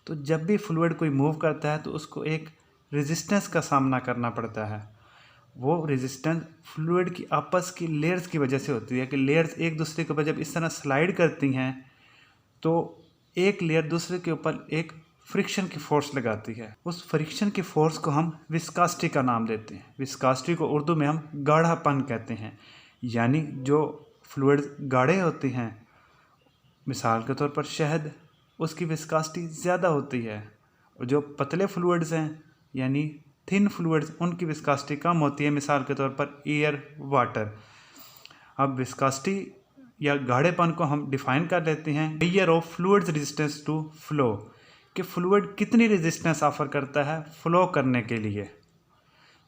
तो जब भी फ्लूइड कोई मूव करता है तो उसको एक रेजिस्टेंस का सामना करना पड़ता है। वो रेजिस्टेंस फ्लूइड की आपस की लेयर्स की वजह से होती है कि लेयर्स एक दूसरे के ऊपर जब इस तरह स्लाइड करती हैं तो एक लेयर दूसरे के ऊपर एक फ्रिक्शन की फोर्स लगाती है। उस फ्रिक्शन की फोर्स को हम विस्कोसिटी का नाम देते हैं। विस्कोसिटी को उर्दू में हम गाढ़ापन कहते हैं। यानी जो फ्लूइड्स गाढ़े होते हैं, मिसाल के तौर पर शहद, उसकी विस्कोसिटी ज़्यादा होती है, और जो पतले फ्लूइड्स हैं यानी थिन फ्लूइड्स, उनकी विस्कोसिटी कम होती है, मिसाल के तौर पर एयर, वाटर। अब विस्कोसिटी या गाढ़ेपन को हम डिफाइन कर लेते हैं measure of fluids resistance to flow, कि फ्लूइड कितनी रेजिस्टेंस ऑफर करता है फ्लो करने के लिए,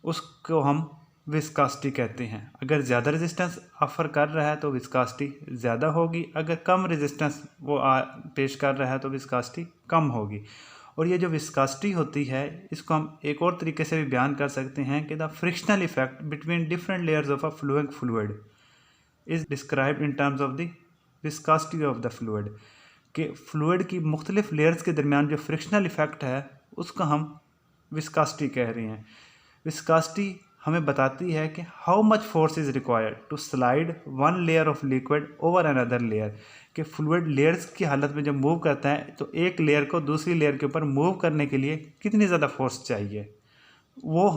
उसको हम विस्कोसिटी कहते हैं। अगर ज़्यादा रेजिस्टेंस ऑफर कर रहा है तो विस्कोसिटी ज़्यादा होगी, अगर कम रेजिस्टेंस वो पेश कर रहा है तो विस्कोसिटी कम होगी। और ये जो विस्कोसिटी होती है इसको हम एक और तरीके से भी बयान कर सकते हैं कि the frictional effect between different layers of a flowing fluid is described in terms of the viscosity of the fluid, कि फ्लूइड की मुख्तलिफ लेयर्स के दरमियान जो फ्रिक्शनल इफेक्ट है उसको हम विस्कोसिटी कह रहे हैं। विस्कोसिटी हमें बताती है कि how much force is required to slide one layer of liquid over another layer, कि फ्लूइड लेयर्स की हालत में जब मूव करता है तो एक लेयर को दूसरी लेयर के ऊपर मूव करने के लिए कितनी ज़्यादा फोर्स चाहिए, वो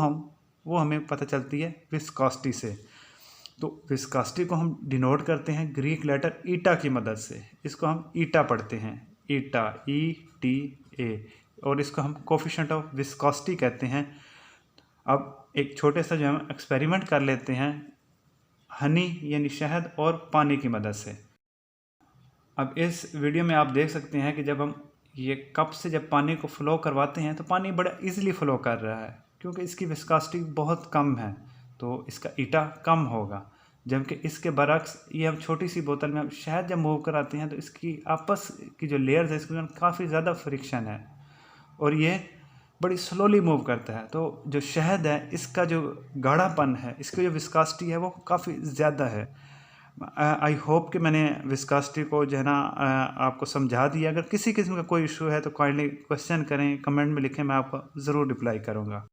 हमें पता चलती है विस्कोसिटी से। तो विस्कोसिटी को हम डिनोट करते हैं ग्रीक लेटर ईटा की मदद से। इसको हम ईटा पढ़ते हैं, ईटा, ETA, और इसको हम कोफिशिएंट ऑफ विस्कोसिटी कहते हैं। अब एक छोटे सा जो हम एक्सपेरिमेंट कर लेते हैं हनी यानी शहद और पानी की मदद से। अब इस वीडियो में आप देख सकते हैं कि जब हम ये कप से जब पानी को फ़्लो करवाते हैं तो पानी बड़ा इजीली फ़्लो कर रहा है, क्योंकि इसकी विस्कोसिटी बहुत कम है तो इसका ईटा कम होगा। जबकि इसके बरक्स ये हम छोटी सी बोतल में हम शहद जब मूव कराते हैं तो इसकी आपस की जो लेयर्स है इसके काफ़ी ज़्यादा फ्रिक्शन है और ये बड़ी स्लोली मूव करता है। तो जो शहद है इसका जो गाढ़ापन है, इसकी जो विस्कोसिटी है वो काफ़ी ज़्यादा है। आई होप कि मैंने विस्कोसिटी को जो है ना आपको समझा दिया। अगर किसी किस्म का कोई इशू है तो काइंडली क्वेश्चन करें, कमेंट में लिखें, मैं आपको ज़रूर रिप्लाई करूँगा।